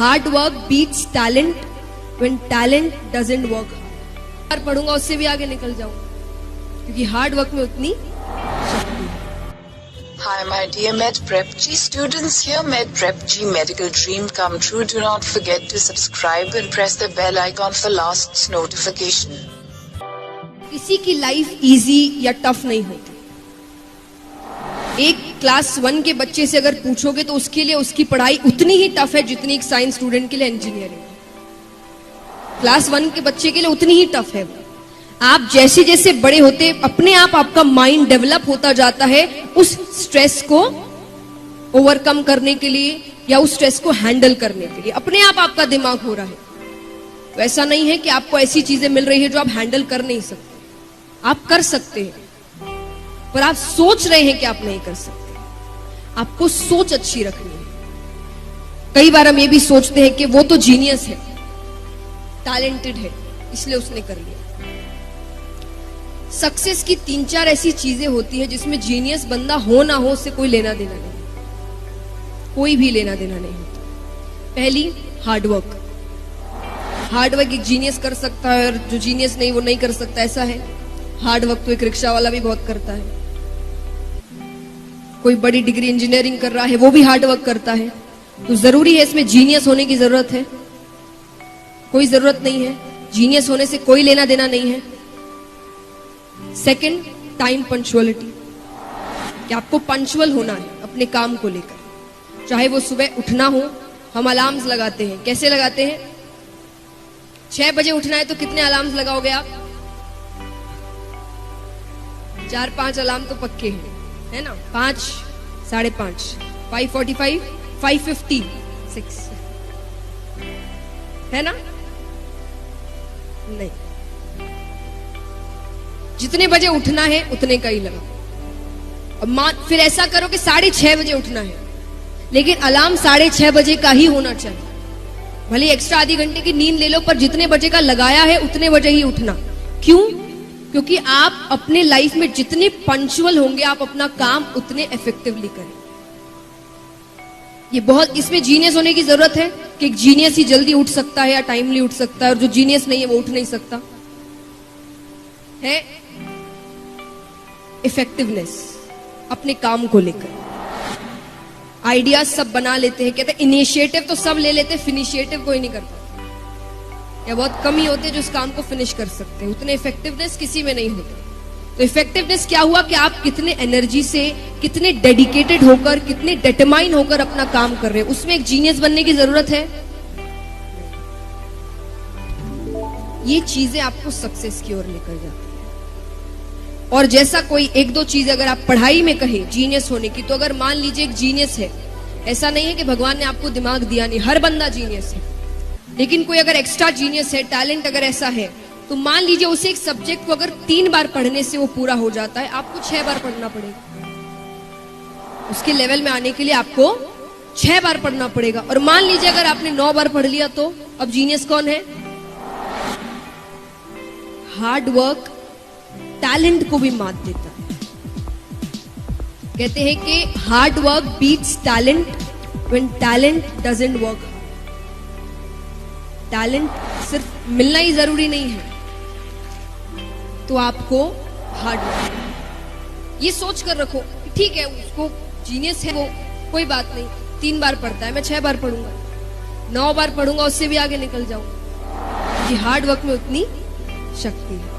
Hard work beats talent when talent doesn't work hard. पढ़ूंगा उससे भी आगे निकल जाऊंगा, क्योंकि हार्ड वर्क में उतनी शक्ति है। Hi, my dear Med Prep G students, here Med Prep G medical dream come true. Do not forget to subscribe and press the bell icon for last notification. किसी की लाइफ इजी या tough नहीं होती। एक class 1 के बच्चे से अगर पूछोगे तो उसके लिए उसकी पढ़ाई उतनी ही टफ है जितनी एक साइंस स्टूडेंट के लिए इंजीनियरिंग। क्लास 1 के बच्चे के लिए उतनी ही टफ है। आप जैसे जैसे बड़े होते अपने आप आपका माइंड डेवलप होता जाता है उस स्ट्रेस को ओवरकम करने के लिए या उस स्ट्रेस को हैंडल करने के लिए। अपने आप आपका दिमाग हो रहा है। तो ऐसा नहीं है कि आपको ऐसी चीजें मिल रही है जो आप हैंडल कर नहीं सकते। आप कर सकते हैं, पर आप सोच रहे हैं कि आप नहीं कर सकते। आपको सोच अच्छी रखनी है। कई बार हम ये भी सोचते हैं कि वो तो जीनियस है, टैलेंटेड है, इसलिए उसने कर लिया। सक्सेस की 3-4 ऐसी चीजें होती है जिसमें जीनियस बंदा हो ना हो उससे कोई लेना देना नहीं, कोई भी लेना देना नहीं होता। पहली, हार्डवर्क। हार्डवर्क एक जीनियस कर सकता है और जो जीनियस नहीं वो नहीं कर सकता, ऐसा है। हार्डवर्क तो एक रिक्शा वाला भी बहुत करता है। कोई बड़ी डिग्री इंजीनियरिंग कर रहा है वो भी हार्डवर्क करता है। तो जरूरी है इसमें जीनियस होने की जरूरत है? कोई जरूरत नहीं है। जीनियस होने से कोई लेना देना नहीं है। सेकंड, टाइम पंक्चुअलिटी, कि आपको पंक्चुअल होना है अपने काम को लेकर। चाहे वो सुबह उठना हो, हम अलार्म्स लगाते हैं। कैसे लगाते हैं? 6 बजे उठना है तो कितने अलार्म्स लगाओगे आप? 4-5 अलार्म तो पक्के हैं, है ना? 5, 5:30, 5:45, 5:50, 6, है ना? नहीं, जितने बजे उठना है उतने का ही लगाओ। अब फिर ऐसा करो कि 6:30 बजे उठना है, लेकिन अलार्म 6:30 बजे का ही होना चाहिए। भले एक्स्ट्रा आधी घंटे की नींद ले लो, पर जितने बजे का लगाया है उतने बजे ही उठना। क्यों? क्योंकि आप अपने लाइफ में जितने पंक्चुअल होंगे आप अपना काम उतने इफेक्टिवली करें। ये बहुत, इसमें जीनियस होने की जरूरत है कि एक जीनियस ही जल्दी उठ सकता है या टाइमली उठ सकता है, और जो जीनियस नहीं है वो उठ नहीं सकता है। इफेक्टिवनेस अपने काम को लेकर। आइडिया सब बना लेते हैं, कहते हैं इनिशिएटिव तो सब ले लेते हैं, फिनिशिएटिव कोई नहीं करता, या बहुत कम ही होते हैं जो उस काम को फिनिश कर सकते हैं। उतने इफेक्टिवनेस किसी में नहीं होते। तो इफेक्टिवनेस क्या हुआ कि आप कितने एनर्जी से, कितने डेडिकेटेड होकर, कितने डिटरमाइन होकर अपना काम कर रहे हैं। उसमें एक जीनियस बनने की जरूरत है। ये चीजें आपको सक्सेस की ओर लेकर जाती है। और जैसा कोई 1-2 चीज अगर आप पढ़ाई में कहे जीनियस होने की, तो अगर मान लीजिए एक जीनियस है, ऐसा नहीं है कि भगवान ने आपको दिमाग दिया नहीं, हर बंदा जीनियस है, लेकिन कोई अगर एक्स्ट्रा जीनियस है, टैलेंट अगर ऐसा है, तो मान लीजिए उसे एक सब्जेक्ट को अगर 3 बार पढ़ने से वो पूरा हो जाता है, आपको 6 बार पढ़ना पड़ेगा। उसके लेवल में आने के लिए आपको 6 बार पढ़ना पड़ेगा। और मान लीजिए अगर आपने 9 बार पढ़ लिया, तो अब जीनियस कौन है? हार्ड वर्क टैलेंट को भी मात देता है। कहते हैं कि hard work beats talent when talent doesn't work. Talent सिर्फ मिलना ही जरूरी नहीं है, तो आपको हार्ड वर्क, ये सोच कर रखो। ठीक है, उसको जीनियस है वो, कोई बात नहीं, 3 बार पढ़ता है, मैं 6 बार पढ़ूंगा, 9 बार पढ़ूंगा, उससे भी आगे निकल जाऊंगा, क्योंकि हार्ड वर्क में उतनी शक्ति है।